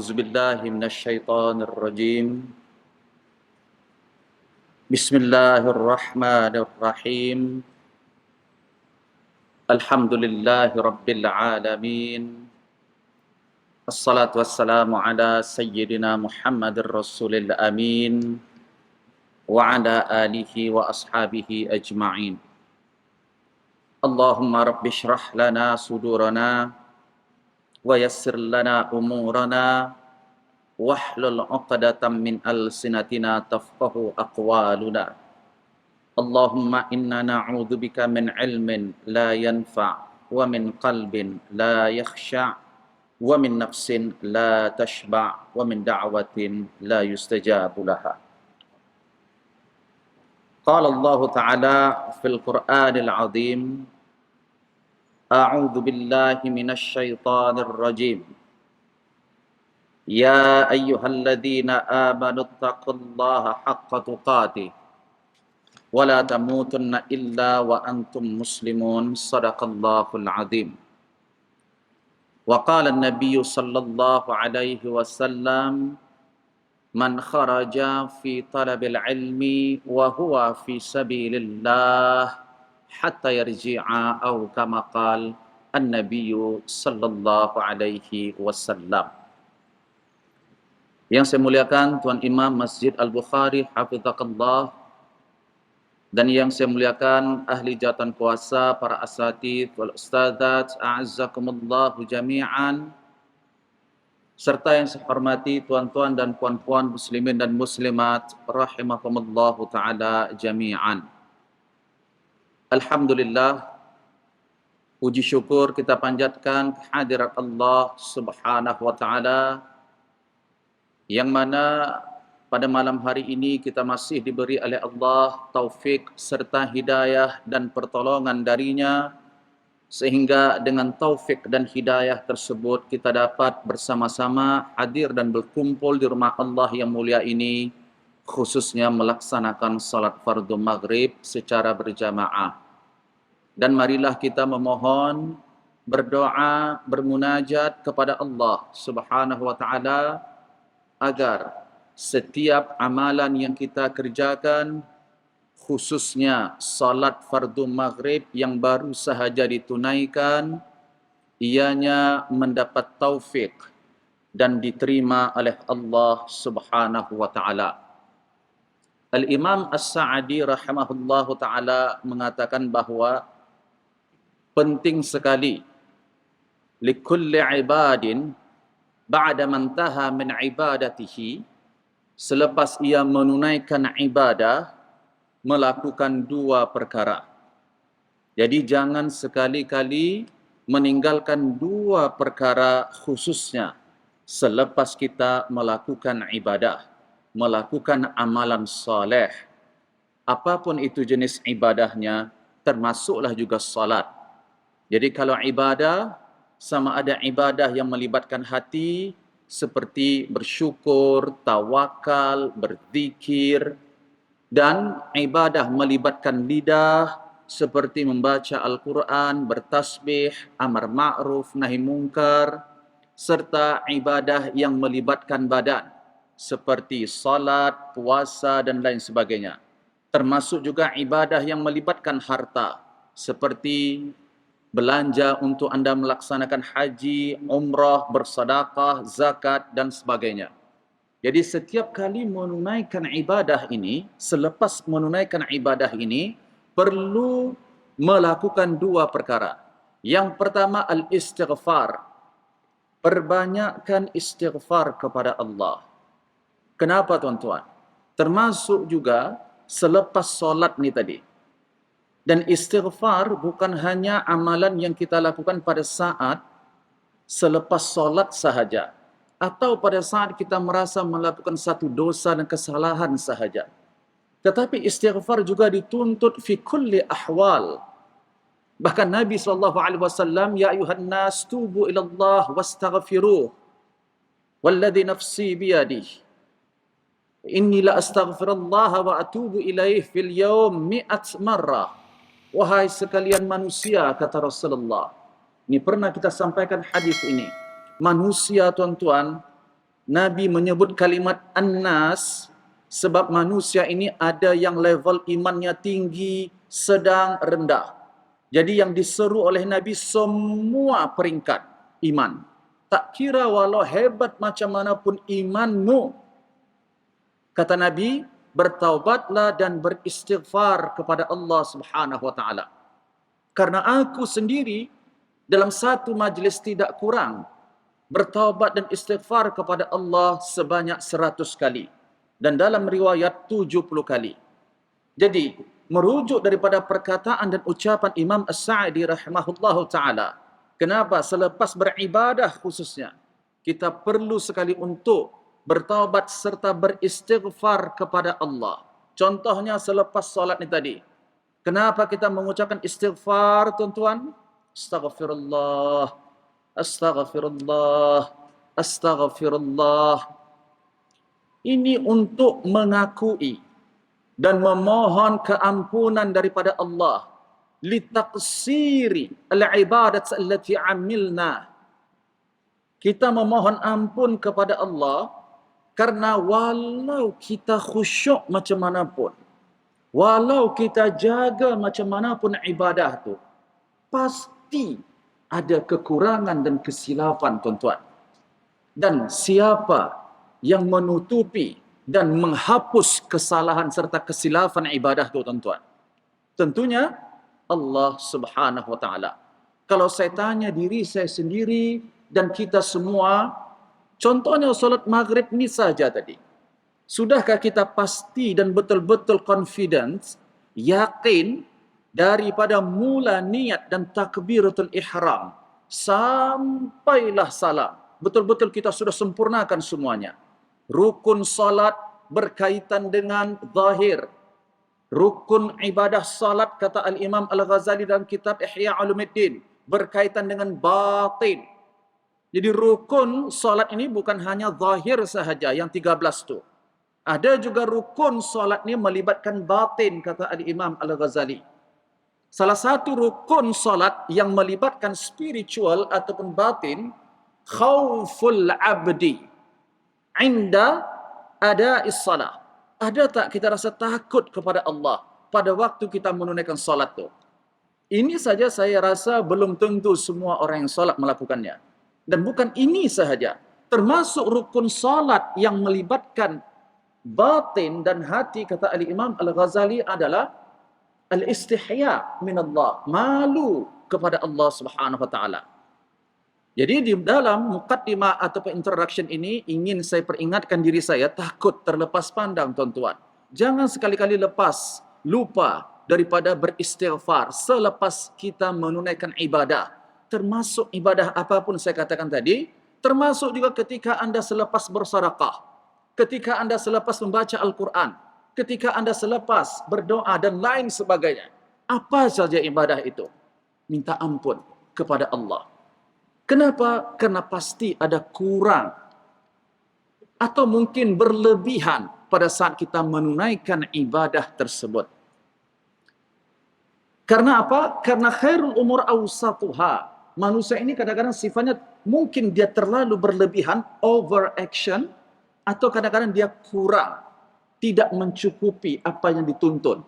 أعوذ بالله من الشيطان الرجيم بسم الله الرحمن الرحيم الحمد لله رب العالمين الصلاة والسلام على سيدنا محمد الرسول الأمين وعلى آله وأصحابه أجمعين اللهم رب اشرح لنا صدورنا ويسر لنا أمورنا واحلل عقدة من ألسنتنا تفقهوا أقوالنا اللهم إنا نعوذ بك من علم لا ينفع ومن قلب لا يخشع ومن نفس لا تشبع ومن دعوة لا يستجاب لها قال الله تعالى في القرآن العظيم أعوذ بالله من الشيطان الرجيم يا أيها الذين آمنوا اتقوا الله حق تقاته ولا تموتن إلا وأنتم مسلمون صدق الله العظيم وقال النبي صلى الله عليه وسلم من خرج في طلب العلم وهو في سبيل الله حتى يرجع أو كما قال النبي صلى الله عليه وسلم. Yang saya muliakan Tuan Imam Masjid Al-Bukhari Hafizahullah, dan yang saya muliakan ahli jawatan kuasa, para asatidz wal ustadzat, a'azzakumullahu jami'an, serta yang saya hormati tuan-tuan dan puan-puan muslimin dan muslimat rahimakumullahu ta'ala jami'an. Alhamdulillah, puji syukur kita panjatkan kehadirat Allah Subhanahu wa ta'ala, yang mana pada malam hari ini kita masih diberi oleh Allah taufik serta hidayah dan pertolongan darinya, sehingga dengan taufik dan hidayah tersebut kita dapat bersama-sama hadir dan berkumpul di rumah Allah yang mulia ini, khususnya melaksanakan salat fardu maghrib secara berjamaah. Dan marilah kita memohon, berdoa, bermunajat kepada Allah Subhanahu wa ta'ala agar setiap amalan yang kita kerjakan, khususnya salat fardu maghrib yang baru sahaja ditunaikan, ianya mendapat taufik dan diterima oleh Allah Subhanahu wa ta'ala. Al-Imam As-Sa'di rahimahullahu ta'ala mengatakan bahawa penting sekali likulli ibadin ba'da man taha min ibadatihi, selepas ia menunaikan ibadah, melakukan dua perkara. Jadi jangan sekali-kali meninggalkan dua perkara, khususnya selepas kita melakukan ibadah, melakukan amalan soleh. Apapun itu jenis ibadahnya, termasuklah juga salat. Jadi kalau ibadah, sama ada ibadah yang melibatkan hati, seperti bersyukur, tawakal, berzikir, dan ibadah melibatkan lidah, seperti membaca Al-Quran, bertasbih, amar ma'ruf, nahi mungkar, serta ibadah yang melibatkan badan, seperti salat, puasa, dan lain sebagainya. Termasuk juga ibadah yang melibatkan harta, seperti belanja untuk anda melaksanakan haji, umrah, bersedekah, zakat, dan sebagainya. Jadi setiap kali menunaikan ibadah ini, selepas menunaikan ibadah ini, perlu melakukan dua perkara. Yang pertama, al-istighfar. Perbanyakkan istighfar kepada Allah. Kenapa tuan-tuan? Termasuk juga selepas solat ni tadi. Dan istighfar bukan hanya amalan yang kita lakukan pada saat selepas solat sahaja, atau pada saat kita merasa melakukan satu dosa dan kesalahan sahaja. Tetapi istighfar juga dituntut fi kulli ahwal. Bahkan Nabi SAW, ya ayuhan nas tubu ila Allah wastaghfiruh walladhi nafsi biyadih inni la astaghfirullah wa atubu ilaih fil yawm 100 marrah. Wahai sekalian manusia, kata Rasulullah. Ini pernah kita sampaikan hadis ini. Manusia, tuan-tuan, Nabi menyebut kalimat an-nas sebab manusia ini ada yang level imannya tinggi, sedang, rendah. Jadi yang diseru oleh Nabi semua peringkat iman. Tak kira walau hebat macam mana pun imanmu, kata Nabi, bertaubatlah dan beristighfar kepada Allah Subhanahu wa taala. Karena aku sendiri dalam satu majlis tidak kurang bertaubat dan istighfar kepada Allah sebanyak 100 kali. Dan dalam riwayat 70 kali. Jadi, merujuk daripada perkataan dan ucapan Imam As-Sa'di rahimahullahu ta'ala, kenapa selepas beribadah khususnya, kita perlu sekali untuk bertaubat serta beristighfar kepada Allah. Contohnya selepas solat ni tadi. Kenapa kita mengucapkan istighfar, tuan-tuan? Astaghfirullah, astaghfirullah, astaghfirullah. Ini untuk mengakui dan memohon keampunan daripada Allah litaqsiri al-ibadat allati amilna. Kita memohon ampun kepada Allah karena walau kita khusyuk macam mana pun, walau kita jaga macam mana pun ibadah tu, pasti ada kekurangan dan kesilapan, tuan-tuan. Dan siapa yang menutupi dan menghapus kesalahan serta kesilapan ibadah itu, tuan-tuan? Tentunya Allah Subhanahu wa taala. Kalau saya tanya diri saya sendiri dan kita semua, contohnya solat maghrib ni saja tadi. Sudahkah kita pasti dan betul-betul confident, yakin daripada mula niat dan takbiratul ihram sampailah salam, betul-betul kita sudah sempurnakan semuanya? Rukun salat berkaitan dengan zahir. Rukun ibadah salat, kata Al-Imam Al-Ghazali dalam kitab Ihya Ulumuddin, berkaitan dengan batin. Jadi rukun salat ini bukan hanya zahir sahaja yang 13 tu. Ada juga rukun salat ni melibatkan batin, kata Al-Imam Al-Ghazali. Salah satu rukun salat yang melibatkan spiritual ataupun batin, khauful abdi inda ada'is salah. Ada tak kita rasa takut kepada Allah pada waktu kita menunaikan solat tu? Ini saja saya rasa belum tentu semua orang yang solat melakukannya. Dan bukan ini sahaja. Termasuk rukun solat yang melibatkan batin dan hati, kata Al-Imam Al-Ghazali, adalah al-istihya min Allah. Malu kepada Allah Subhanahu wa ta'ala. Jadi di dalam mukaddimah atau introduction ini ingin saya peringatkan diri saya takut terlepas pandang, tuan-tuan. Jangan sekali-kali lupa daripada beristighfar selepas kita menunaikan ibadah. Termasuk ibadah apapun saya katakan tadi, termasuk juga ketika anda selepas bersedekah, ketika anda selepas membaca Al-Quran, ketika anda selepas berdoa dan lain sebagainya. Apa saja ibadah itu? Minta ampun kepada Allah. Kenapa? Karena pasti ada kurang atau mungkin berlebihan pada saat kita menunaikan ibadah tersebut. Karena apa? Karena khairul umur awsatuha. Manusia ini kadang-kadang sifatnya mungkin dia terlalu berlebihan, overaction, atau kadang-kadang dia kurang, tidak mencukupi apa yang dituntut.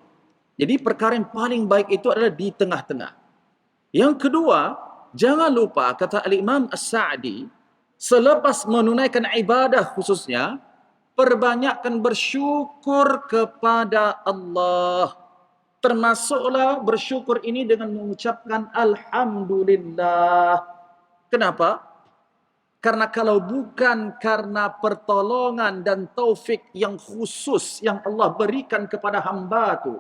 Jadi perkara yang paling baik itu adalah di tengah-tengah. Yang kedua, jangan lupa, kata Al-Imam As-Sa'di, selepas menunaikan ibadah khususnya, perbanyakkan bersyukur kepada Allah. Termasuklah bersyukur ini dengan mengucapkan Alhamdulillah. Kenapa? Karena kalau bukan karena pertolongan dan taufik yang khusus yang Allah berikan kepada hamba itu,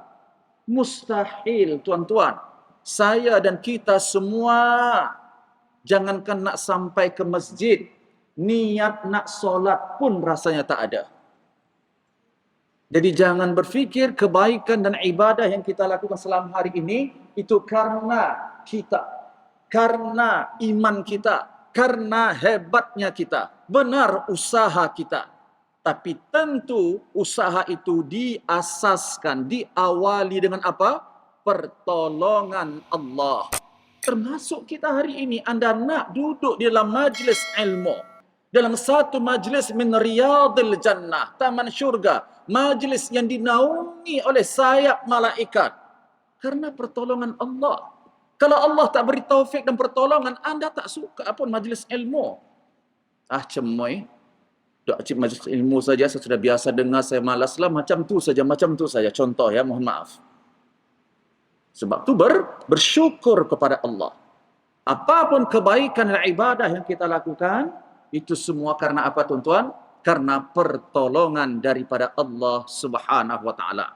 mustahil, tuan-tuan, saya dan kita semua, jangankan nak sampai ke masjid, niat nak solat pun rasanya tak ada. Jadi jangan berfikir kebaikan dan ibadah yang kita lakukan selama hari ini itu karena kita, karena iman kita, karena hebatnya kita. Benar usaha kita. Tapi tentu usaha itu diasaskan, diawali dengan apa? Pertolongan Allah. Termasuk kita hari ini, anda nak duduk di dalam majlis ilmu, dalam satu majlis min riyadil jannah, taman syurga, majlis yang dinaungi oleh sayap malaikat karena pertolongan Allah. Kalau Allah tak beri taufik dan pertolongan, anda tak suka pun majlis ilmu. Cemoy, dok cip majlis ilmu saja saya sudah biasa dengar, saya malaslah, macam tu saja. Contoh ya, mohon maaf. Sebab tu bersyukur kepada Allah. Apapun kebaikan dan ibadah yang kita lakukan, itu semua karena apa tuan-tuan? Karena pertolongan daripada Allah Subhanahu wa taala.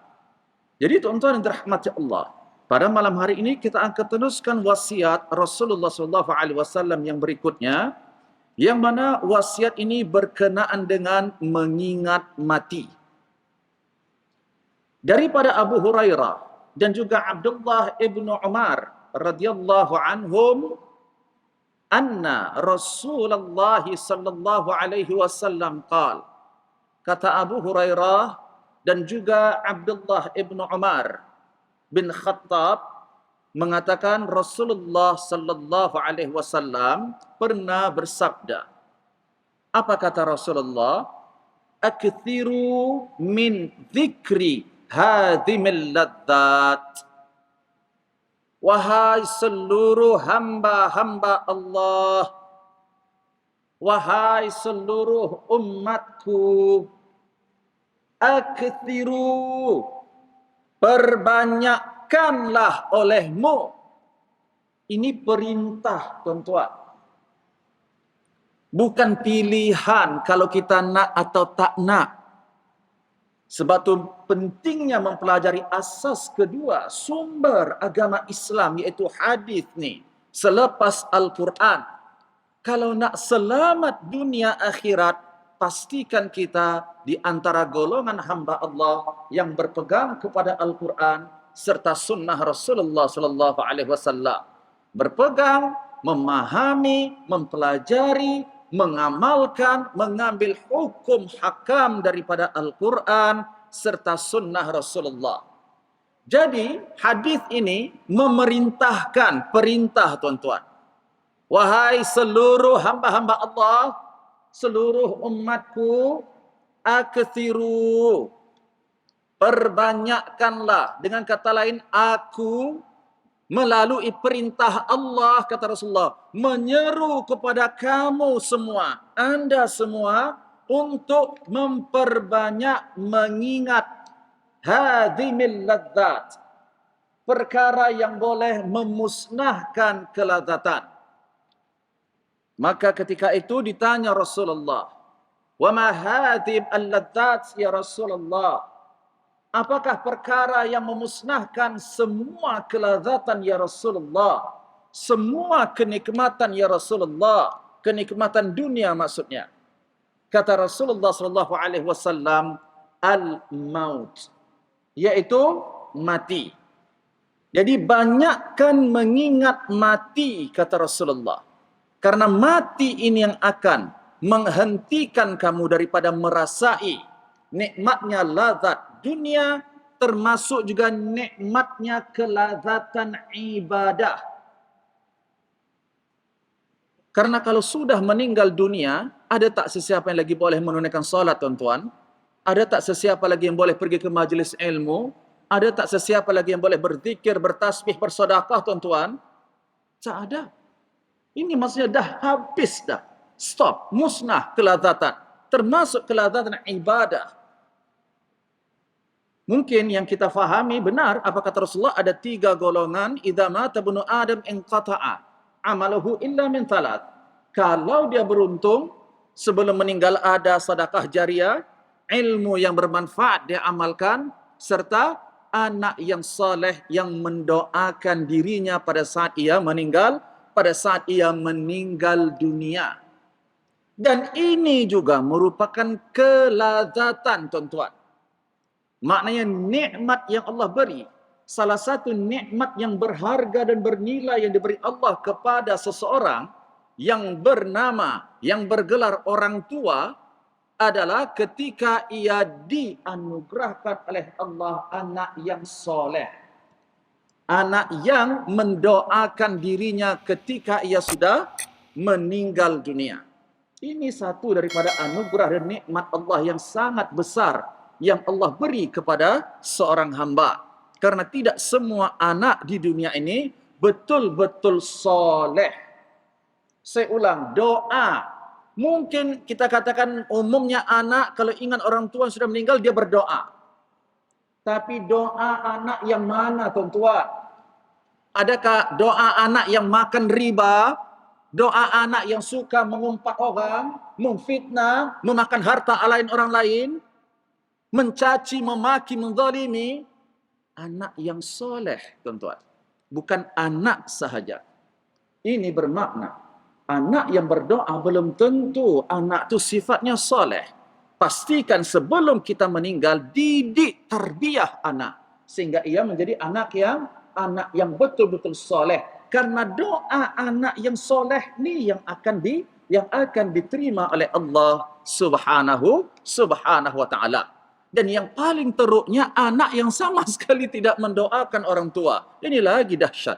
Jadi tuan-tuan yang dirahmati Allah, pada malam hari ini kita akan teruskan wasiat Rasulullah sallallahu alaihi wasallam yang berikutnya, yang mana wasiat ini berkenaan dengan mengingat mati. Daripada Abu Hurairah dan juga Abdullah ibnu Umar radhiyallahu anhum, anna Rasulullah sallallahu alaihi wasallam qala, kata Abu Hurairah dan juga Abdullah ibnu Umar bin Khattab mengatakan Rasulullah sallallahu alaihi wasallam pernah bersabda. Apa kata Rasulullah? Akthiru min dzikri hadhimil ladzat. Wahai seluruh hamba-hamba Allah, wahai seluruh umatku, akthiru, perbanyakkanlah olehmu. Ini perintah tuan-tuan, bukan pilihan kalau kita nak atau tak nak. Sebab tu pentingnya mempelajari asas kedua sumber agama Islam, iaitu hadis ni selepas Al-Quran. Kalau nak selamat dunia akhirat, pastikan kita di antara golongan hamba Allah yang berpegang kepada Al-Quran serta sunnah Rasulullah sallallahu alaihi wasallam. Berpegang, memahami, mempelajari, mengamalkan, mengambil hukum hakam daripada Al-Quran serta sunnah Rasulullah. Jadi hadis ini memerintahkan, perintah tuan-tuan. Wahai seluruh hamba-hamba Allah, seluruh umatku, akthiru, perbanyakkanlah. Dengan kata lain, aku melalui perintah Allah, kata Rasulullah, menyeru kepada kamu semua, anda semua, untuk memperbanyak mengingat hadhimil ladzat, perkara yang boleh memusnahkan kelazatan. Maka ketika itu ditanya Rasulullah, wa ma hadhim al-ladzat ya Rasulullah? Apakah perkara yang memusnahkan semua kelazatan ya Rasulullah? Semua kenikmatan ya Rasulullah, kenikmatan dunia maksudnya. Kata Rasulullah sallallahu alaihi wasallam, al-maut, yaitu mati. Jadi banyakkan mengingat mati, kata Rasulullah. Karena mati ini yang akan menghentikan kamu daripada merasai nikmatnya lazat dunia, termasuk juga nikmatnya kelazatan ibadah. Karena kalau sudah meninggal dunia, ada tak sesiapa yang lagi boleh menunaikan solat tuan-tuan? Ada tak sesiapa lagi yang boleh pergi ke majlis ilmu? Ada tak sesiapa lagi yang boleh berzikir, bertasbih, bersedekah tuan-tuan? Tak ada. Ini maksudnya dah habis dah. Stop, musnah kelazatan. Termasuk kelazatan ibadah. Mungkin yang kita fahami benar apa kata Rasulullah, ada 3 golongan, idza mata ibnu adam inqata'a amaluhu illa min thalath. Kalau dia beruntung sebelum meninggal ada sedekah jariah, ilmu yang bermanfaat dia amalkan, serta anak yang saleh yang mendoakan dirinya pada saat ia meninggal, pada saat ia meninggal dunia. Dan ini juga merupakan kelazatan tuan-tuan. Maknanya nikmat yang Allah beri, salah satu nikmat yang berharga dan bernilai yang diberi Allah kepada seseorang yang bernama, yang bergelar orang tua, adalah ketika ia dianugerahkan oleh Allah anak yang soleh. Anak yang mendoakan dirinya ketika ia sudah meninggal dunia. Ini satu daripada anugerah dan nikmat Allah yang sangat besar yang Allah beri kepada seorang hamba. Karena tidak semua anak di dunia ini betul-betul soleh. Saya ulang, doa. Mungkin kita katakan umumnya anak kalau ingat orang tua sudah meninggal dia berdoa. Tapi doa anak yang mana tuan-tuan? Adakah doa anak yang makan riba? Doa anak yang suka mengumpat orang, memfitnah, memakan harta lain orang lain, mencaci, memaki, menzalimi? Anak yang soleh, tuan-tuan. Bukan anak sahaja. Ini bermakna, anak yang berdoa belum tentu anak itu sifatnya soleh. Pastikan sebelum kita meninggal, didik tarbiyah anak. Sehingga ia menjadi anak yang betul-betul soleh. Karena doa anak yang soleh ni yang akan diterima oleh Allah subhanahu wa ta'ala. Dan yang paling teruknya, anak yang sama sekali tidak mendoakan orang tua. Ini lagi dahsyat.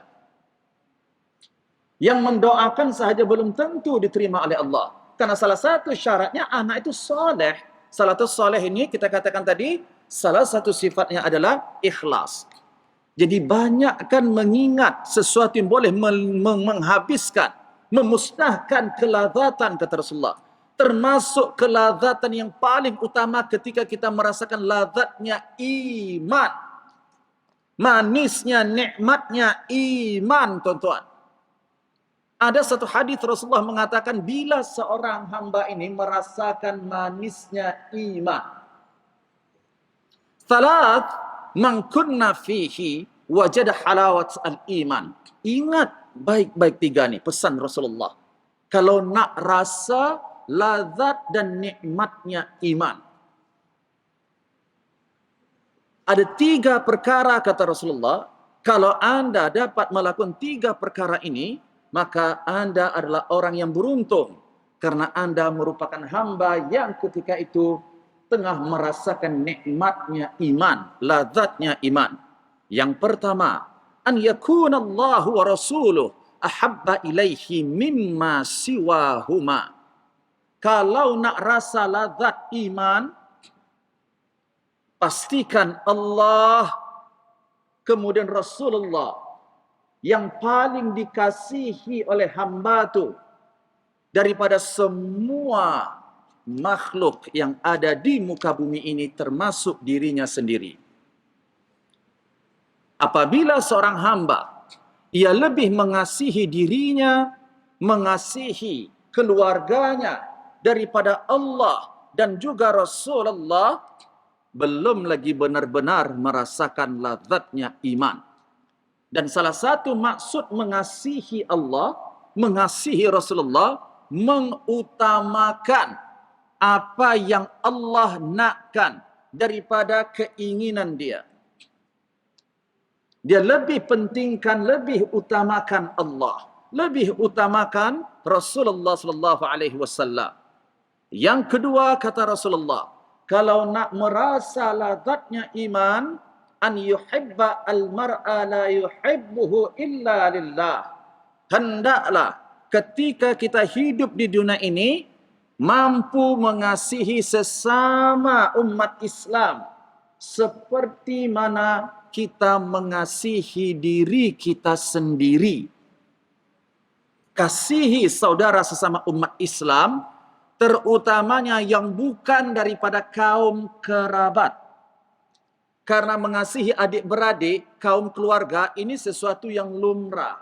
Yang mendoakan sahaja belum tentu diterima oleh Allah. Karena salah satu syaratnya anak itu soleh. Salah satu soleh ini kita katakan tadi, salah satu sifatnya adalah ikhlas. Jadi banyakkan mengingat sesuatu yang boleh menghabiskan, memusnahkan kelazatan, kata Rasulullah. Termasuk kelazatan yang paling utama ketika kita merasakan lazatnya iman. Manisnya, nikmatnya iman, tuan-tuan. Ada satu hadis Rasulullah mengatakan bila seorang hamba ini merasakan manisnya iman. Thalath man kunna fihi wajada halawat al-iman. Ingat baik-baik tiga ni pesan Rasulullah. Kalau nak rasa lazat dan nikmatnya iman. Ada tiga perkara kata Rasulullah. Kalau anda dapat melakukan tiga perkara ini, maka anda adalah orang yang beruntung. Karena anda merupakan hamba yang ketika itu tengah merasakan nikmatnya iman, lazatnya iman. Yang pertama, an yakuna Allah wa rasuluh ahabba ilaihi mimma siwahuma. Kalau nak rasa lazat iman, pastikan Allah kemudian Rasulullah yang paling dikasihi oleh hamba tu daripada semua makhluk yang ada di muka bumi ini termasuk dirinya sendiri. Apabila seorang hamba ia lebih mengasihi dirinya, mengasihi keluarganya daripada Allah dan juga Rasulullah, belum lagi benar-benar merasakan lazatnya iman. Dan salah satu maksud mengasihi Allah, mengasihi Rasulullah, mengutamakan apa yang Allah nakkan daripada keinginan dia. Dia lebih pentingkan, lebih utamakan Allah, lebih utamakan Rasulullah sallallahu alaihi wasallam. Yang kedua kata Rasulullah, kalau nak merasa lazatnya iman, an yuhibba al-mar'a la yuhibbuhu illa lillah. Hendaklah ketika kita hidup di dunia ini mampu mengasihi sesama umat Islam seperti mana kita mengasihi diri kita sendiri. Kasihi saudara sesama umat Islam, terutamanya yang bukan daripada kaum kerabat. Karena mengasihi adik-beradik, kaum keluarga, ini sesuatu yang lumrah.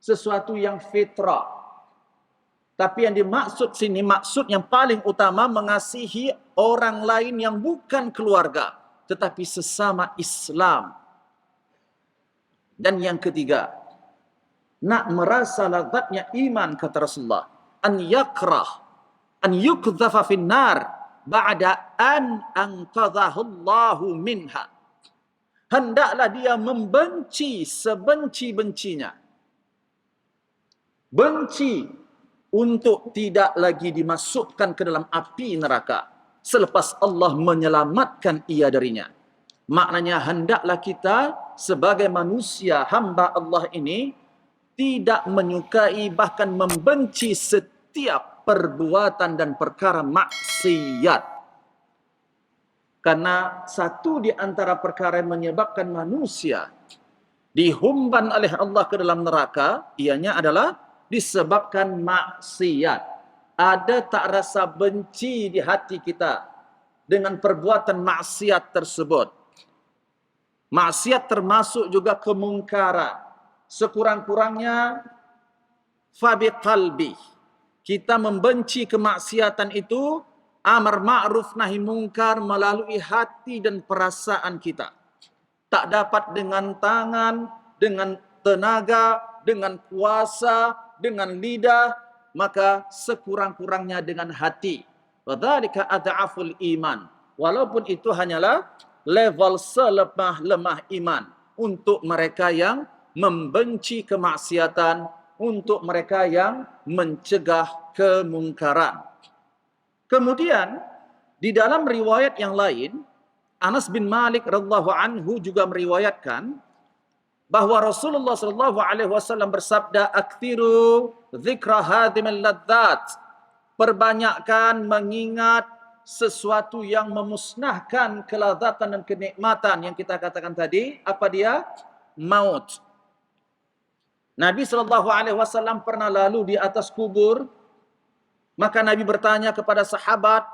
Sesuatu yang fitrah. Tapi yang dimaksud sini, maksud yang paling utama, mengasihi orang lain yang bukan keluarga. Tetapi sesama Islam. Dan yang ketiga, nak merasa lazatnya iman, kata Rasulullah. An yakrah, an yukdhafa finnar. Ba'da an anqadhahullahu minha. Hendaklah dia membenci sebenci-bencinya. Benci untuk tidak lagi dimasukkan ke dalam api neraka selepas Allah menyelamatkan ia darinya. Maknanya hendaklah kita sebagai manusia hamba Allah ini tidak menyukai bahkan membenci setiap perbuatan dan perkara maksiat. Karena satu di antara perkara yang menyebabkan manusia dihumban oleh Allah ke dalam neraka, ianya adalah disebabkan maksiat. Ada tak rasa benci di hati kita dengan perbuatan maksiat tersebut. Maksiat termasuk juga kemungkaran. Sekurang-kurangnya fabi qalbi. Kita membenci kemaksiatan itu, amar ma'ruf nahi mungkar melalui hati dan perasaan kita. Tak dapat dengan tangan, dengan tenaga, dengan kuasa, dengan lidah, maka sekurang-kurangnya dengan hati. Wadzalika ad'aful iman. Walaupun itu hanyalah level selemah-lemah iman untuk mereka yang membenci kemaksiatan, untuk mereka yang mencegah kemungkaran. Kemudian di dalam riwayat yang lain, Anas bin Malik radhiyallahu anhu juga meriwayatkan bahwa Rasulullah sallallahu alaihi wasallam bersabda, "Aktsiru dzikra hadhimil ladzat." Perbanyakkan mengingat sesuatu yang memusnahkan kelazatan dan kenikmatan yang kita katakan tadi. Apa dia? Maut. Nabi SAW pernah lalu di atas kubur, maka Nabi bertanya kepada sahabat,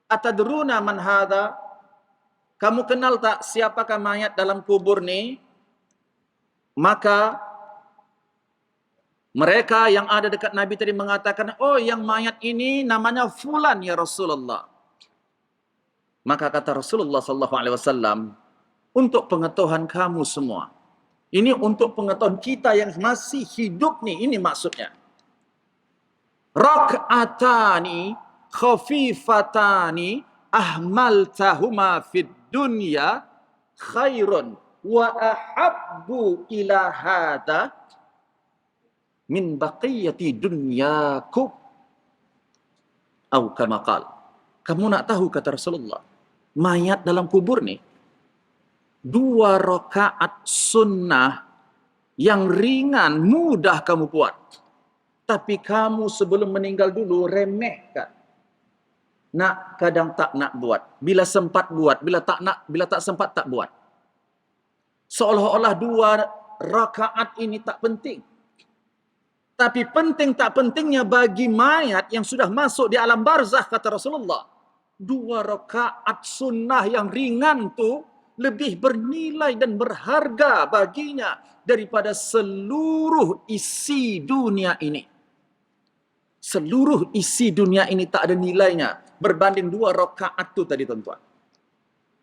"Atadruna man hadha?" Kamu kenal tak siapakah mayat dalam kubur ni? Maka mereka yang ada dekat Nabi tadi mengatakan, "Oh, yang mayat ini namanya fulan ya Rasulullah." Maka kata Rasulullah SAW, untuk pengetahuan kamu semua, ini untuk pengetahuan kita yang masih hidup nih, ini maksudnya. Rak'atani khafifatani ahmaltahuma fid dunya khairun wa ahabbu ila hadha min baqiyati dunyakum. Atau kama qala. Kamu nak tahu, kata Rasulullah, mayat dalam kubur nih, 2 rakaat sunnah yang ringan, mudah kamu buat. Tapi kamu sebelum meninggal dulu remehkan. Nak, kadang tak nak buat. Bila sempat buat, bila tak sempat tak buat. Seolah-olah 2 rakaat ini tak penting. Tapi penting tak pentingnya bagi mayat yang sudah masuk di alam barzakh, kata Rasulullah. 2 rakaat sunnah yang ringan tu lebih bernilai dan berharga baginya daripada seluruh isi dunia ini. Seluruh isi dunia ini tak ada nilainya berbanding 2 rakaat tu tadi, tuan-tuan.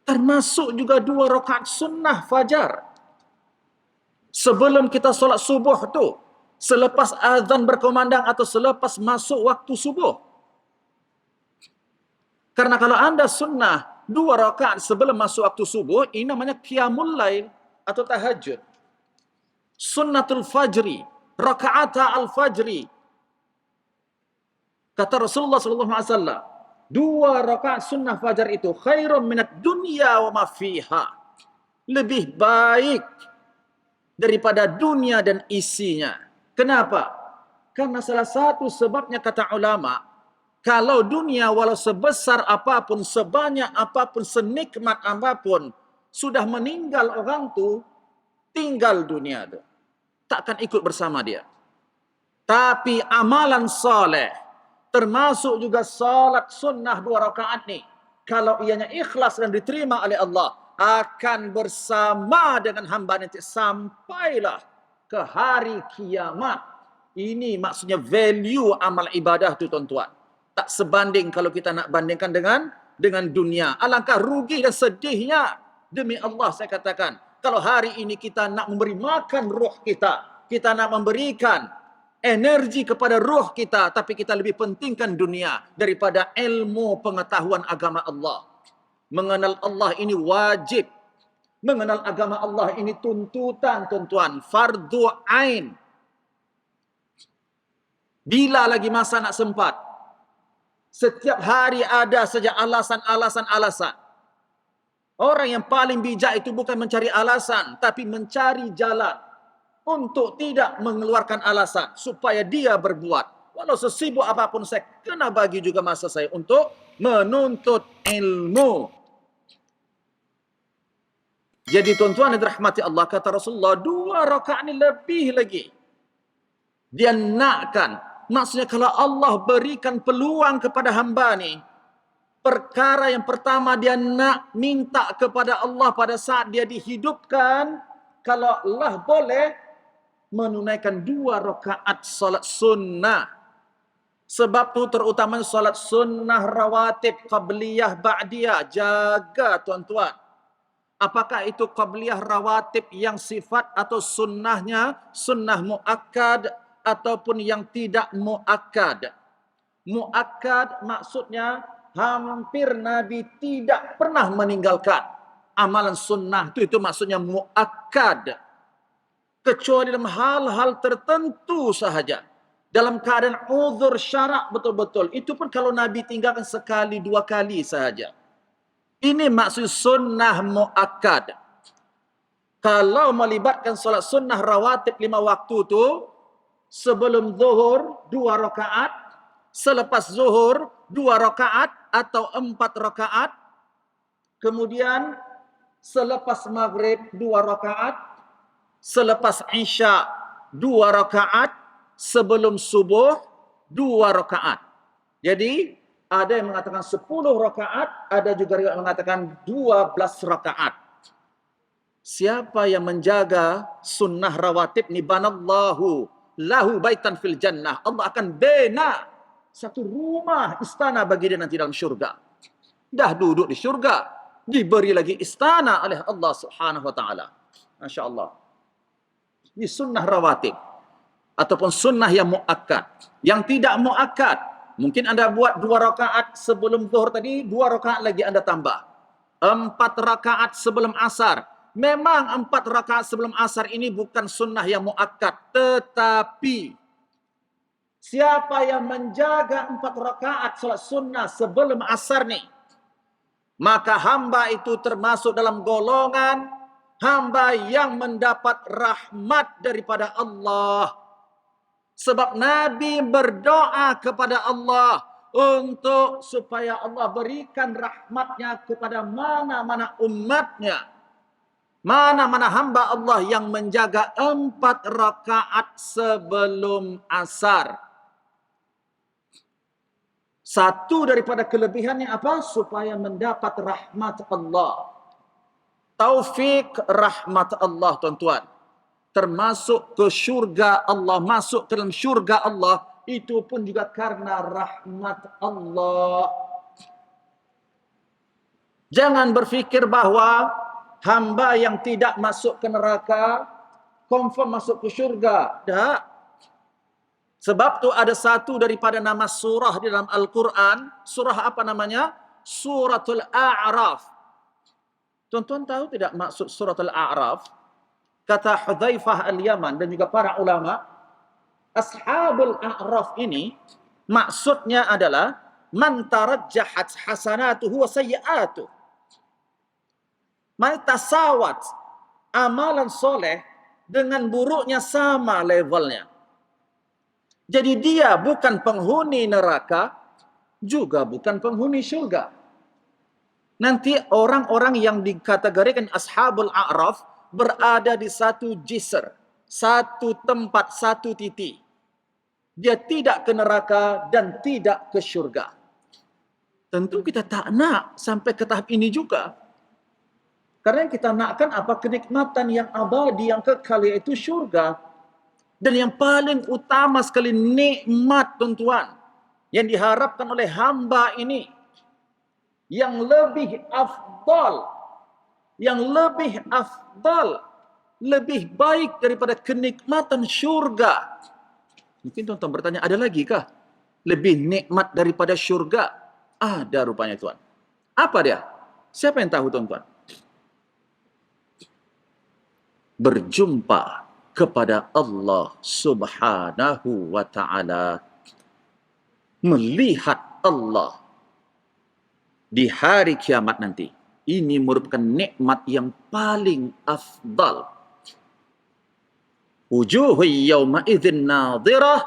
Termasuk juga 2 rakaat sunnah fajar. Sebelum kita solat subuh tu, selepas azan berkumandang atau selepas masuk waktu subuh. Karena kalau anda sunnah 2 rakaat sebelum masuk waktu subuh, ini namanya qiyamul lail atau tahajud. Sunnatul fajri, raka'ata al-fajri. Kata Rasulullah SAW, 2 rakaat sunnah fajar itu khairun minat dunya wa ma fiha. Lebih baik daripada dunia dan isinya. Kenapa? Karena salah satu sebabnya, kata ulama, kalau dunia walau sebesar apapun, sebanyak apapun, senikmat apapun, sudah meninggal orang tu, tinggal dunia tu. Takkan ikut bersama dia. Tapi amalan soleh, termasuk juga salat sunnah 2 rakaat ni, kalau ianya ikhlas dan diterima oleh Allah, akan bersama dengan hamba nanti sampailah ke hari kiamat. Ini maksudnya value amal ibadah tu, tuan-tuan. Tak sebanding kalau kita nak bandingkan dengan dunia. Alangkah rugi dan sedihnya, demi Allah saya katakan, kalau hari ini kita nak memberi makan ruh kita, kita nak memberikan energi kepada ruh kita, tapi kita lebih pentingkan dunia daripada ilmu pengetahuan agama Allah. Mengenal Allah ini wajib. Mengenal agama Allah ini tuntutan, tuan-tuan, fardu ain. Bila lagi masa nak sempat? Setiap hari ada saja alasan. Orang yang paling bijak itu bukan mencari alasan, tapi mencari jalan untuk tidak mengeluarkan alasan supaya dia berbuat. walau sesibuk apapun saya kena bagi juga masa saya untuk menuntut ilmu. Jadi tuan-tuan yang dirahmati Allah, kata Rasulullah, 2 rakaat ini lebih lagi. Dia nakkan. Maksudnya kalau Allah berikan peluang kepada hamba ni, perkara yang pertama dia nak minta kepada Allah pada saat dia dihidupkan, kalau Allah boleh menunaikan 2 rakaat salat sunnah. Sebab tu terutama salat sunnah rawatib, qabliyah, ba'diyah. Jaga tuan-tuan. Apakah itu qabliyah rawatib yang sifat atau sunnahnya sunnah muakkad ataupun yang tidak muakkad. Muakkad maksudnya hampir Nabi tidak pernah meninggalkan amalan sunnah itu maksudnya muakkad. Kecuali dalam hal-hal tertentu sahaja. Dalam keadaan uzur syarak betul-betul. Itu pun kalau Nabi tinggalkan sekali, 2 kali sahaja. Ini maksud sunnah muakkad. Kalau melibatkan solat sunnah rawatib 5 waktu tu, sebelum zuhur 2 rakaat, selepas zuhur 2 rakaat atau 4 rakaat, kemudian selepas maghrib 2 rakaat, selepas isya 2 rakaat, sebelum subuh 2 rakaat. Jadi ada yang mengatakan 10 rakaat, ada juga yang mengatakan 12 rakaat. Siapa yang menjaga sunnah rawatib ni, banallahu lahu baitan fil jannah. Allah akan bina satu rumah istana bagi dia nanti dalam syurga. Dah duduk di syurga, diberi lagi istana oleh Allah Subhanahu wa taala. Masya-Allah. Ini sunnah rawatib ataupun sunnah yang muakkad. Yang tidak muakkad, mungkin anda buat 2 rakaat sebelum zuhur tadi, 2 rakaat lagi anda tambah. 4 rakaat sebelum asar. Memang 4 rakaat sebelum asar ini bukan sunnah yang muakkad. Tetapi, siapa yang menjaga 4 rakaat salat sunnah sebelum asar ni, maka hamba itu termasuk dalam golongan hamba yang mendapat rahmat daripada Allah. Sebab Nabi berdoa kepada Allah untuk supaya Allah berikan rahmatnya kepada mana-mana umatnya. Mana-mana hamba Allah yang menjaga 4 rakaat sebelum asar. Satu daripada kelebihannya apa? Supaya mendapat rahmat Allah. Taufik rahmat Allah, tuan-tuan. Termasuk ke syurga Allah, masuk ke dalam syurga Allah, itu pun juga karena rahmat Allah. Jangan berfikir bahawa hamba yang tidak masuk ke neraka confirm masuk ke syurga. Tak. Sebab tu ada satu daripada nama surah di dalam Al-Quran. Surah apa namanya? Suratul A'raf. Tuan-tuan tahu tidak maksud Suratul A'raf? Kata Hudzaifah Al-Yaman dan juga para ulama, Ashabul A'raf ini maksudnya adalah man tarajjahat hasanatuhu wa sayyi'atuh. Tasawat amalan soleh dengan buruknya sama levelnya. Jadi dia bukan penghuni neraka, juga bukan penghuni syurga. Nanti orang-orang yang dikategorikan Ashabul A'raf berada di satu jisr, satu tempat, satu titik. Dia tidak ke neraka dan tidak ke syurga. Tentu kita tak nak sampai ke tahap ini juga. Karena yang kita nakkan apa? Kenikmatan yang abadi, yang kekal, iaitu syurga. Dan yang paling utama sekali nikmat, tuan-tuan, yang diharapkan oleh hamba ini, yang lebih afdal, lebih baik daripada kenikmatan syurga. Mungkin tuan-tuan bertanya, ada lagi kah lebih nikmat daripada syurga? Ada rupanya, tuan. Apa dia? Siapa yang tahu, tuan-tuan? Berjumpa kepada Allah Subhanahu wa ta'ala. Melihat Allah di hari kiamat nanti. Ini merupakan nikmat yang paling afdal. Wujuhu yawma idzin nadhirah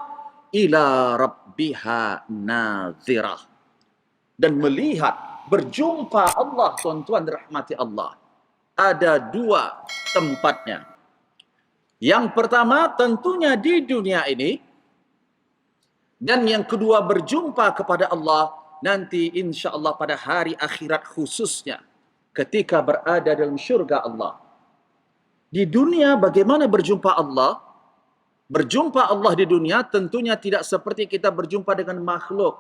ila biha nadhirah. Dan melihat, berjumpa Allah, tuan-tuan dirahmati Allah, ada dua tempatnya. Yang pertama tentunya di dunia ini, dan yang kedua berjumpa kepada Allah nanti insya Allah pada hari akhirat, khususnya ketika berada dalam syurga Allah. Di dunia bagaimana berjumpa Allah? Berjumpa Allah di dunia tentunya tidak seperti kita berjumpa dengan makhluk.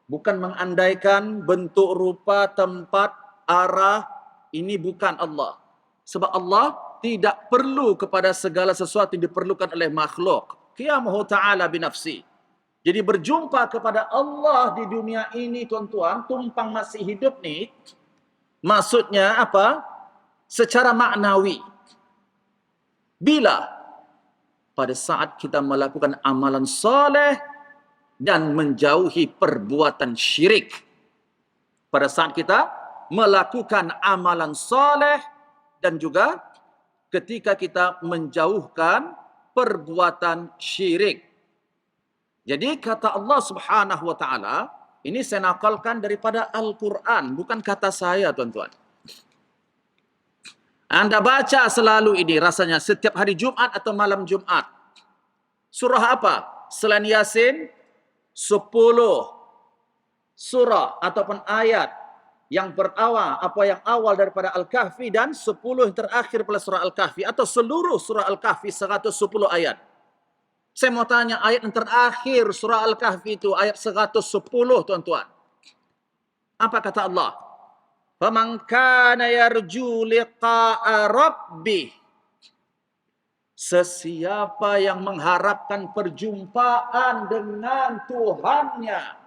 Bukan mengandaikan bentuk, rupa, tempat, arah, ini bukan Allah. Sebab Allah tidak perlu kepada segala sesuatu yang diperlukan oleh makhluk. Qiyamahu ta'ala binafsi. Jadi berjumpa kepada Allah di dunia ini, tuan-tuan, tumpang masih hidup nih, maksudnya apa? Secara maknawi. Bila? Pada saat kita melakukan amalan soleh dan menjauhi perbuatan syirik. Pada saat kita melakukan amalan soleh dan juga ketika kita menjauhkan perbuatan syirik. Jadi kata Allah Subhanahu wa taala, ini saya nakalkan daripada Al-Qur'an, bukan kata saya, tuan-tuan. Anda baca selalu ini rasanya setiap hari Jumat atau malam Jumat. Surah apa? Selain Yasin, 10 surah ataupun ayat yang berawal, apa yang awal daripada Al-Kahfi, dan 10 yang terakhir pada surah Al-Kahfi, atau seluruh surah Al-Kahfi 110 ayat. Saya mau tanya, ayat yang terakhir surah Al-Kahfi itu ayat 110, tuan-tuan. Apa kata Allah? Faman kana yarju liqa'a rabbih. Sesiapa yang mengharapkan perjumpaan dengan Tuhannya.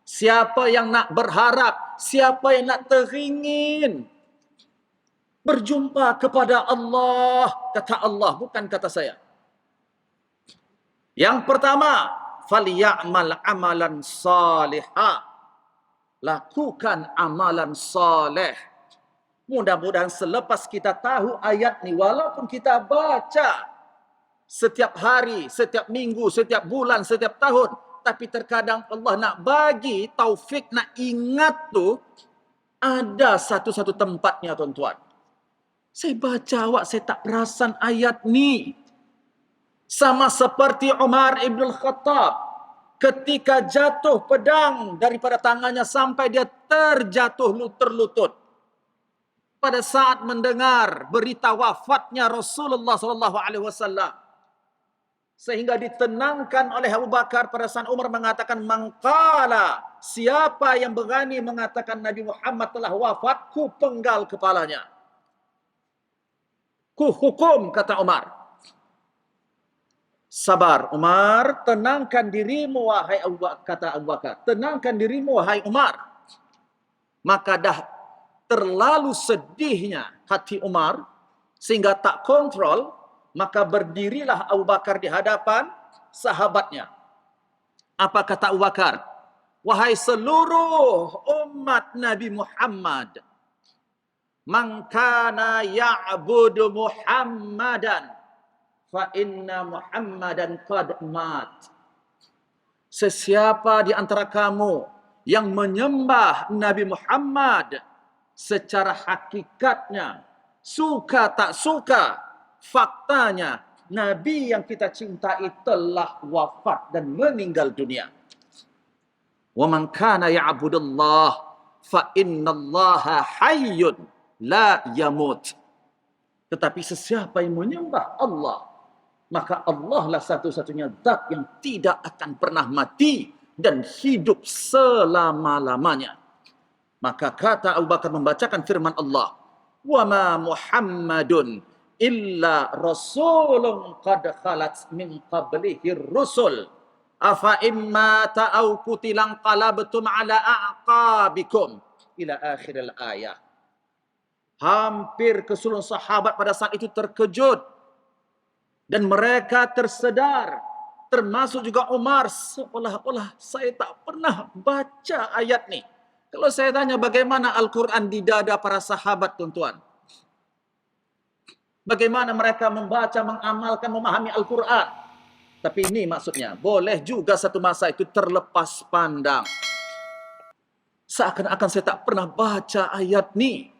Siapa yang nak berharap, siapa yang nak teringin berjumpa kepada Allah, kata Allah, bukan kata saya. Yang pertama, falyamal amalan salihah. Lakukan amalan saleh. Mudah-mudahan selepas kita tahu ayat ni, walaupun kita baca setiap hari, setiap minggu, setiap bulan, setiap tahun, tapi terkadang Allah nak bagi taufik nak ingat tu, ada satu-satu tempatnya, tuan-tuan. Saya baca awak, saya tak perasan ayat ni. Sama seperti Umar ibn Khattab, ketika jatuh pedang daripada tangannya sampai dia terjatuh terlutut. Pada saat mendengar berita wafatnya Rasulullah SAW, sehingga ditenangkan oleh Abu Bakar. Pada saat Umar mengatakan, mangkala, siapa yang berani mengatakan Nabi Muhammad telah wafat, ku penggal kepalanya. Ku hukum, kata Umar. Sabar Umar, tenangkan dirimu wahai Abu Bakar, kata Abu Bakar. Tenangkan dirimu wahai Umar. Maka dah terlalu sedihnya hati Umar sehingga tak kontrol, maka berdirilah Abu Bakar di hadapan sahabatnya. Apa kata Abu Bakar? Wahai seluruh umat Nabi Muhammad, man kana ya'budu Muhammadan fa inna Muhammadan qad mat. Sesiapa di antara kamu yang menyembah Nabi Muhammad, secara hakikatnya, suka tak suka, faktanya Nabi yang kita cintai telah wafat dan meninggal dunia. Wa man kana ya'budullah fa innallaha hayyun la yamut. Tetapi sesiapa yang menyembah Allah, maka Allah lah satu-satunya zat yang tidak akan pernah mati dan hidup selama-lamanya. Maka kata Abu Bakar membacakan firman Allah, wa ma Muhammadun illa rasulun qad khalat min qablihi rusul afa imma ta'au kutilang qalabtum ala a'qabikum ila akhir al-ayah. Hampir keseluruhan sahabat pada saat itu terkejut dan mereka tersedar, termasuk juga Umar, seolah-olah saya tak pernah baca ayat ni. Kalau saya tanya bagaimana Al-Quran di dada para sahabat, tuan-tuan, bagaimana mereka membaca, mengamalkan, memahami Al-Quran, Tapi ini maksudnya, boleh juga satu masa itu terlepas pandang. Seakan-akan saya tak pernah baca ayat ni.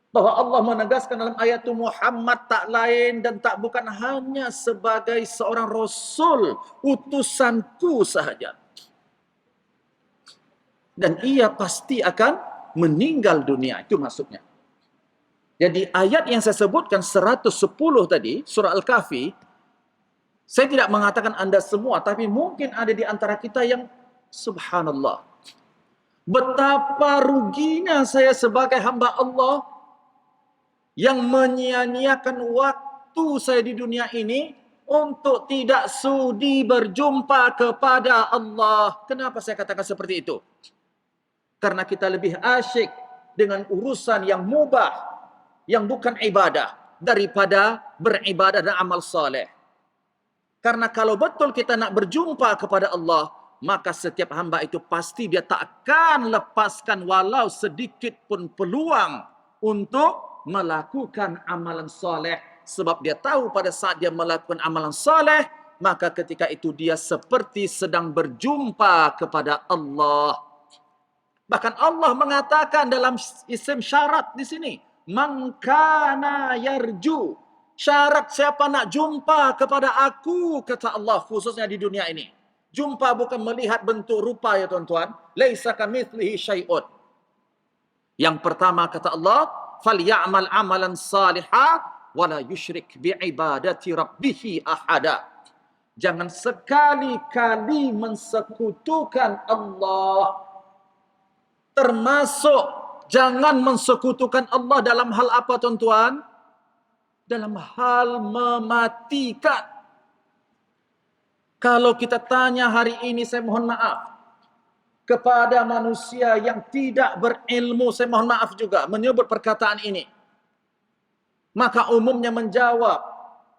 Bahwa Allah menegaskan dalam ayat itu Muhammad tak lain dan tak bukan hanya sebagai seorang Rasul, utusanku sahaja. Dan ia pasti akan meninggal dunia. Itu maksudnya. Jadi ayat yang saya sebutkan 110 tadi, surah Al-Kahfi, saya tidak mengatakan anda semua, tapi mungkin ada di antara kita yang subhanallah. Betapa ruginya saya sebagai hamba Allah yang menyia-nyiakan waktu saya di dunia ini untuk tidak sudi berjumpa kepada Allah. Kenapa saya katakan seperti itu? Karena kita lebih asyik dengan urusan yang mubah, yang bukan ibadah, daripada beribadah dan amal saleh. Karena kalau betul kita nak berjumpa kepada Allah, maka setiap hamba itu pasti dia tak akan lepaskan walau sedikit pun peluang untuk melakukan amalan soleh. Sebab dia tahu pada saat dia melakukan amalan soleh, maka ketika itu dia seperti sedang berjumpa kepada Allah. Bahkan Allah mengatakan dalam isim syarat di sini, man kana yarju. Syarat siapa nak jumpa kepada aku, kata Allah, khususnya di dunia ini. Jumpa bukan melihat bentuk rupa ya tuan-tuan. Laisa kamitslihi syai'un. Yang pertama kata Allah, falyamal amalan salihah wala yusyrik biibadati rabbih ahada. Jangan sekali-kali mensekutukan Allah. Termasuk jangan mensekutukan Allah dalam hal apa tuan-tuan? Dalam hal mematikan. Kalau kita tanya hari ini, saya mohon maaf kepada manusia yang tidak berilmu, saya mohon maaf juga menyebut perkataan ini. Maka umumnya menjawab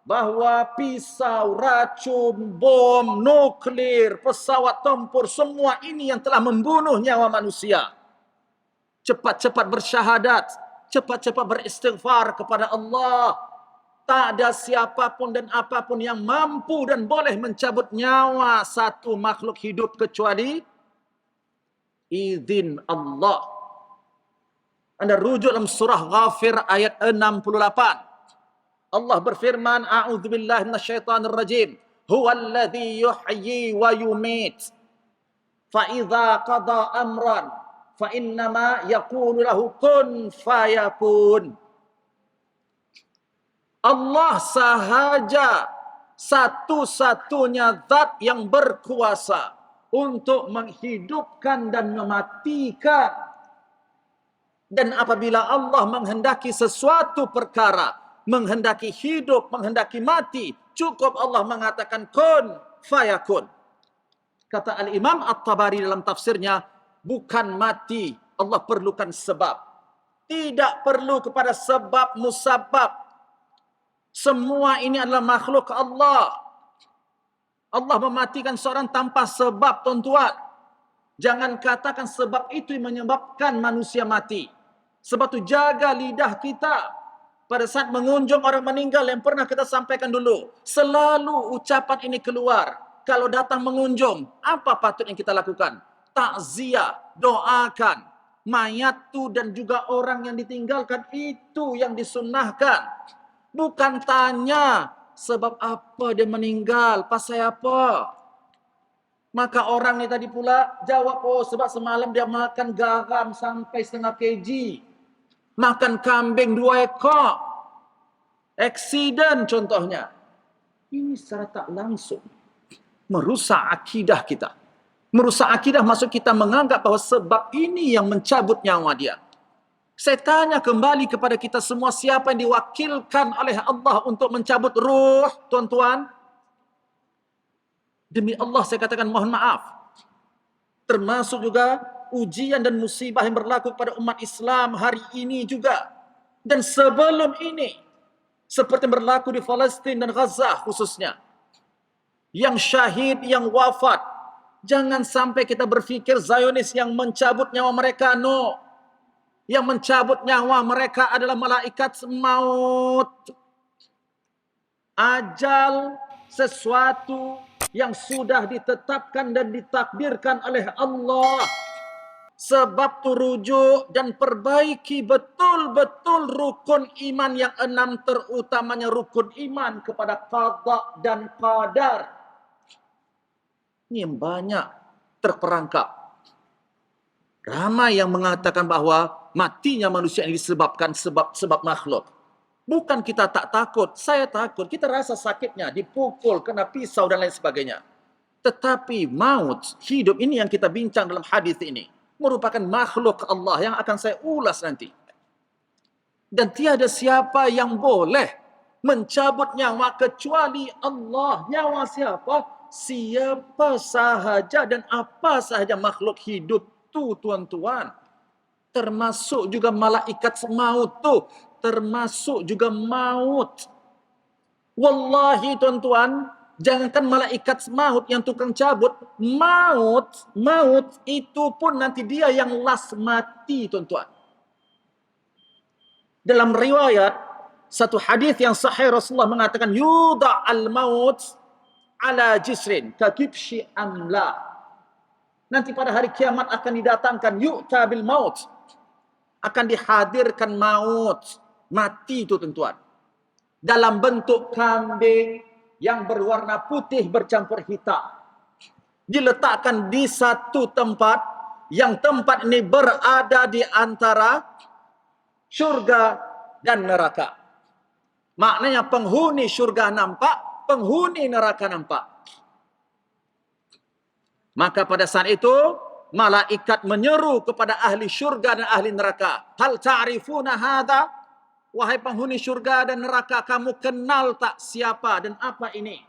bahwa pisau, racun, bom, nuklir, pesawat tempur, semua ini yang telah membunuh nyawa manusia. Cepat-cepat bersyahadat, cepat-cepat beristighfar kepada Allah. Tak ada siapapun dan apapun yang mampu dan boleh mencabut nyawa satu makhluk hidup kecuali izin Allah. Anda rujuk dalam surah Ghafir ayat 68. Allah berfirman, a'udzubillahi minasyaitonirrajim. Huwallazi yuhyi wa yumit. Fa idza qada amran fa innama yaqulu lahu kun fayakun. Allah sahaja satu-satunya zat yang berkuasa untuk menghidupkan dan mematikan. Dan apabila Allah menghendaki sesuatu perkara, menghendaki hidup, menghendaki mati, cukup Allah mengatakan kun fayakun. Kata Al-Imam At-Tabari dalam tafsirnya, bukan mati, Allah perlukan sebab. Tidak perlu kepada sebab musabab. Semua ini adalah makhluk Allah. Allah mematikan seorang tanpa sebab, tuan-tuan. Jangan katakan sebab itu yang menyebabkan manusia mati. Sebab itu jaga lidah kita. Pada saat mengunjung orang meninggal yang pernah kita sampaikan dulu. Selalu ucapan ini keluar. Kalau datang mengunjung, apa patut yang kita lakukan? Takziah, doakan. Mayat itu dan juga orang yang ditinggalkan itu yang disunnahkan. Bukan tanya sebab apa dia meninggal, pasal apa. Maka orang ni tadi pula jawab, oh sebab semalam dia makan garam sampai 0,5 kg. Makan kambing 2 ekor. Aksiden contohnya. Ini secara tak langsung merusak akidah kita. Merusak akidah maksud kita menganggap bahawa sebab ini yang mencabut nyawa dia. Saya tanya kembali kepada kita semua, siapa yang diwakilkan oleh Allah untuk mencabut ruh, tuan-tuan? Demi Allah saya katakan mohon maaf. Termasuk juga ujian dan musibah yang berlaku kepada umat Islam hari ini juga. Dan sebelum ini. Seperti yang berlaku di Palestin dan Gaza khususnya. Yang syahid, yang wafat. Jangan sampai kita berfikir Zionis yang mencabut nyawa mereka, no. Yang mencabut nyawa mereka adalah malaikat maut. Ajal sesuatu yang sudah ditetapkan dan ditakdirkan oleh Allah. Sebab tu rujuk dan perbaiki betul-betul rukun iman yang 6, terutamanya rukun iman kepada qada dan qadar. Ini yang banyak terperangkap. Ramai yang mengatakan bahawa matinya manusia ini disebabkan sebab makhluk. Bukan kita tak takut, saya takut. Kita rasa sakitnya, dipukul, kena pisau dan lain sebagainya. Tetapi maut, hidup ini yang kita bincang dalam hadis ini, merupakan makhluk Allah yang akan saya ulas nanti. Dan tiada siapa yang boleh mencabut nyawa kecuali Allah. Nyawa siapa? Siapa sahaja dan apa sahaja makhluk hidup tu, tuan-tuan. Termasuk juga malaikat maut tu. Termasuk juga maut. Wallahi tuan-tuan, jangankan malaikat maut yang tukang cabut, maut itu pun nanti dia yang last mati tuan-tuan. Dalam riwayat, satu hadis yang sahih Rasulullah mengatakan, yuda al-maut ala jisrin kakibshi amla. Nanti pada hari kiamat akan didatangkan yu'ta bil maut. Akan dihadirkan maut. Mati itu tuan-tuan. Dalam bentuk kambing yang berwarna putih bercampur hitam. Diletakkan di satu tempat. Yang tempat ini berada di antara syurga dan neraka. Maknanya penghuni syurga nampak, penghuni neraka nampak. Maka pada saat itu, malaikat menyeru kepada ahli syurga dan ahli neraka. Hal ta'rifuna hadha? Wahai penghuni syurga dan neraka, kamu kenal tak siapa dan apa ini?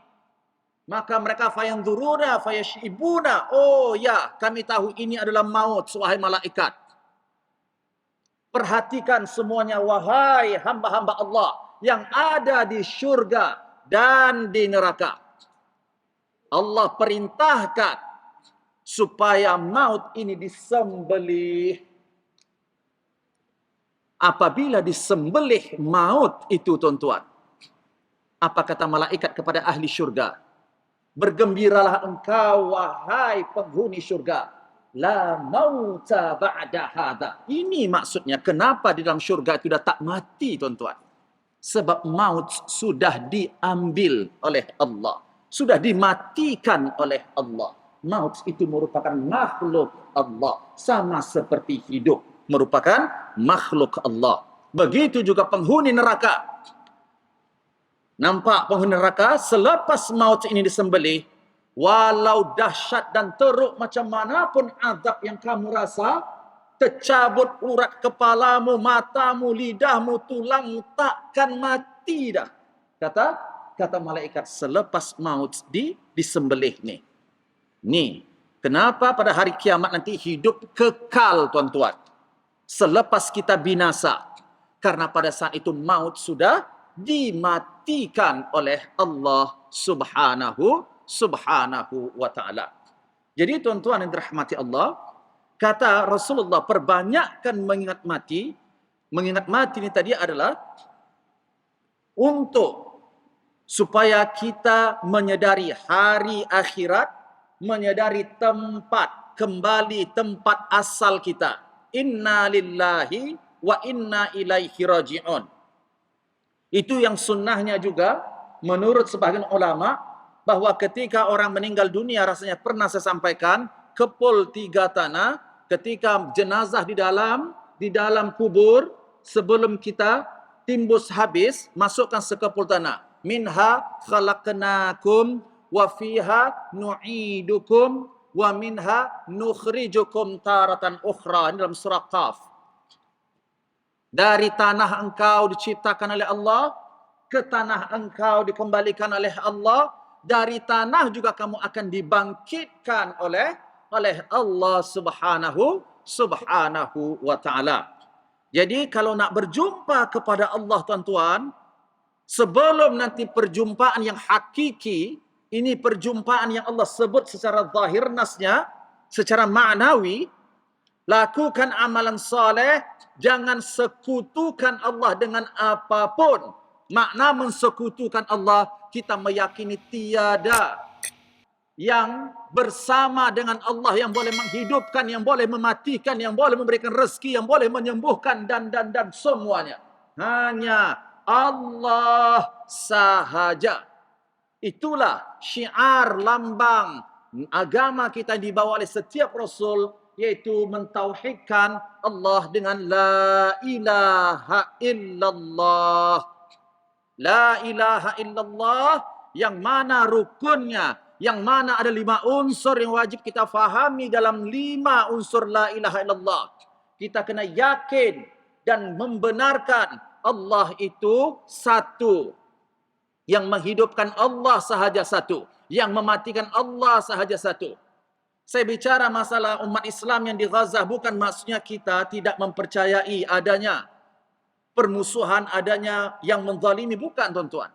Maka mereka fayanzuruna fayashibuna. Oh ya, kami tahu ini adalah maut, wahai malaikat. Perhatikan semuanya, wahai hamba-hamba Allah yang ada di syurga dan di neraka. Allah perintahkan supaya maut ini disembelih. Apabila disembelih maut itu tuan-tuan, apa kata malaikat kepada ahli syurga? Bergembiralah engkau wahai penghuni syurga. La mauta ba'da hadha. Ini maksudnya kenapa di dalam syurga itu dah tak mati tuan-tuan. Sebab maut sudah diambil oleh Allah. Sudah dimatikan oleh Allah. Maut itu merupakan makhluk Allah. Sama seperti hidup merupakan makhluk Allah. Begitu juga penghuni neraka. Nampak penghuni neraka, selepas maut ini disembelih, walau dahsyat dan teruk macam manapun azab yang kamu rasa, tercabut urat kepalamu, matamu, lidahmu, tulangmu, takkan mati dah. Kata malaikat selepas maut disembelih ni. Ni, kenapa pada hari kiamat nanti hidup kekal tuan-tuan. Selepas kita binasa. Karena pada saat itu maut sudah dimatikan oleh Allah subhanahu wa ta'ala. Jadi tuan-tuan yang dirahmati Allah, kata Rasulullah, perbanyakkan mengingat mati. Mengingat mati ini tadi adalah untuk supaya kita menyedari hari akhirat, menyedari tempat, kembali tempat asal kita. Inna lillahi wa inna ilaihi raji'un. Itu yang sunnahnya juga, menurut sebagian ulama, bahwa ketika orang meninggal dunia, rasanya pernah saya sampaikan, kepul 3 tanah, ketika jenazah di dalam kubur, sebelum kita timbus habis, masukkan sekepul tanah. Minha khalaqnakum wa fiha nu'idukum wa minha nukhrijukum taratan ukhra. Ini dalam surah Qaf. Dari tanah engkau diciptakan oleh Allah, ke tanah engkau dikembalikan oleh Allah, dari tanah juga kamu akan dibangkitkan oleh Allah subhanahu wa ta'ala. Jadi kalau nak berjumpa kepada Allah tuan-tuan, sebelum nanti perjumpaan yang hakiki, ini perjumpaan yang Allah sebut secara zahir nasnya, secara ma'nawi, lakukan amalan soleh, jangan sekutukan Allah dengan apapun. Makna mensekutukan Allah, kita meyakini tiada yang bersama dengan Allah yang boleh menghidupkan, yang boleh mematikan, yang boleh memberikan rezeki, yang boleh menyembuhkan dan semuanya. Hanya Allah sahaja. Itulah syiar lambang agama kita yang dibawa oleh setiap Rasul, yaitu mentauhidkan Allah dengan la ilaha illallah. La ilaha illallah yang mana rukunnya, yang mana ada 5 unsur yang wajib kita fahami dalam 5 unsur la ilaha illallah. Kita kena yakin dan membenarkan Allah itu satu. Yang menghidupkan Allah sahaja satu. Yang mematikan Allah sahaja satu. Saya bicara masalah umat Islam yang di Gaza bukan maksudnya kita tidak mempercayai adanya permusuhan, adanya yang menzalimi. Bukan, tuan-tuan.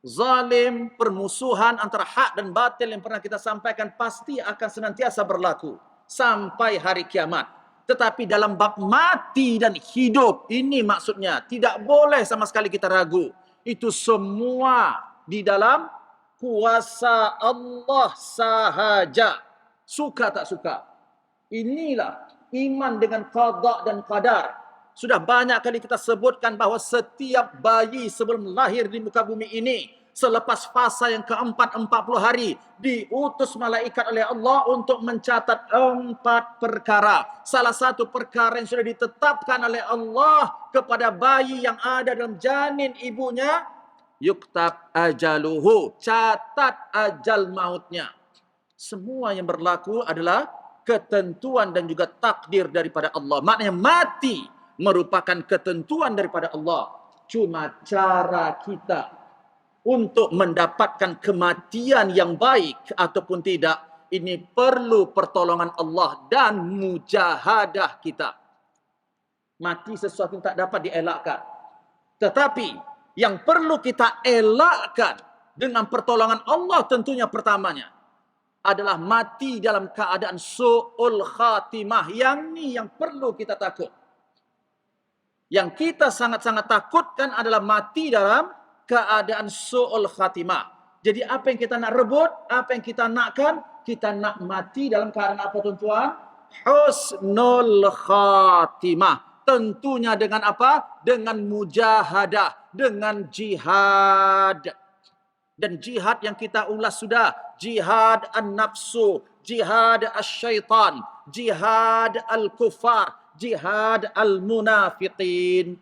Zalim, permusuhan antara hak dan batil yang pernah kita sampaikan pasti akan senantiasa berlaku sampai hari kiamat. Tetapi dalam bab mati dan hidup, ini maksudnya tidak boleh sama sekali kita ragu. Itu semua di dalam kuasa Allah sahaja. Suka tak suka. Inilah iman dengan qada dan qadar. Sudah banyak kali kita sebutkan bahawa setiap bayi sebelum lahir di muka bumi ini, selepas fasa yang keempat 40 hari, diutus malaikat oleh Allah untuk mencatat 4 perkara. Salah satu perkara yang sudah ditetapkan oleh Allah kepada bayi yang ada dalam janin ibunya, yuktab ajaluhu, catat ajal mautnya. Semua yang berlaku adalah ketentuan dan juga takdir daripada Allah. Maknanya mati merupakan ketentuan daripada Allah. Cuma cara kita untuk mendapatkan kematian yang baik ataupun tidak, ini perlu pertolongan Allah dan mujahadah kita. Mati sesuatu yang tak dapat dielakkan. Tetapi yang perlu kita elakkan dengan pertolongan Allah tentunya pertamanya adalah mati dalam keadaan su'ul khatimah. Yang ni yang perlu kita takut. Yang kita sangat-sangat takutkan adalah mati dalam keadaan su'ul khatimah. Jadi apa yang kita nak rebut, apa yang kita nakkan, kita nak mati dalam keadaan apa, tuan-tuan? Husnul khatimah. Tentunya dengan apa? Dengan mujahadah, dengan jihad. Dan jihad yang kita ulas sudah, jihad an-nafsu, jihad as-syaitan, jihad al-kufar, jihad al-munafiqin.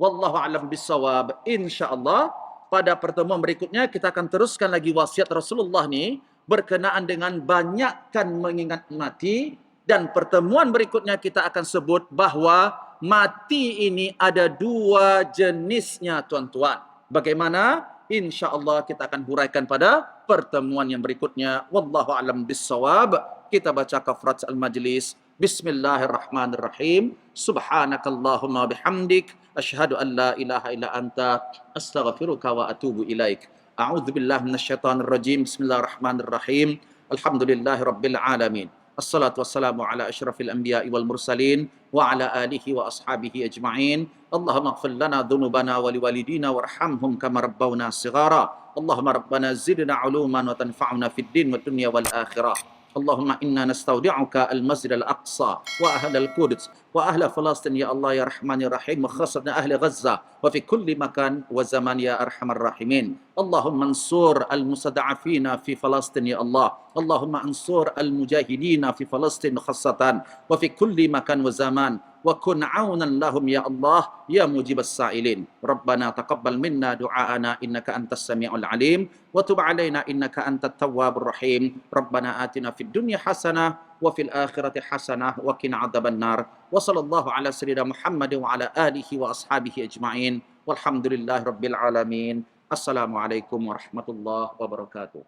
Wallahu a'lam bissawab. InsyaAllah pada pertemuan berikutnya kita akan teruskan lagi wasiat Rasulullah ni berkenaan dengan banyakkan mengingat mati. Dan pertemuan berikutnya kita akan sebut bahawa mati ini ada 2 jenisnya, tuan-tuan. Bagaimana? InsyaAllah kita akan huraikan pada pertemuan yang berikutnya. Wallahu a'lam bissawab. Kita baca kafrat al-majlis. Bismillahirrahmanirrahim. Subhanakallahumma bihamdik. Ashhadu an la ilaha illa anta. Astaghfiruka wa atubu ilaik. A'udzu billahi minasyaitonir rajim. Bismillahirrahmanirrahim. Alhamdulillahi rabbil alamin. Assalatu wassalamu ala asyrafil anbiya'i wal mursalin wa ala alihi wa ashabihi ajma'in. Allahumma ighfir lana dhunubana wa liwalidina warhamhum kama rabbawna shighara. Allahumma rabbana zidna 'uluman wa tanfa'na fid din wad dunya wal akhirah. Allahumma inna nastaudi'uka al-masjid al-aqsa wa ahla al-Quds wa ahla Falastin ya Allah ya Rahman ya Rahim, wa khassatan ahli Gaza wa fi kulli makan wa zaman ya arhamar rahimin. Allahumma ansur al-mustada'afina fi Falastin ya Allah. Allahumma ansur al-mujahidina fi Falastin khassatan wa fi kulli makan wa zaman wa kun 'aunan lahum ya Allah ya mujibas sa'ilin. Rabbana taqabbal minna du'aana innaka antas sami'ul 'alim wa tub 'alaina innaka antat tawwabur rahim. Rabbana atina fid dunya hasanah wa fil akhirati hasanah wa qina 'adzaban nar. Wa sallallahu ala sayyidina Muhammad wa ala alihi wa ashabihi ajma'in. Walhamdulillahi rabbil alamin. Assalamualaikum warahmatullahi wabarakatuh.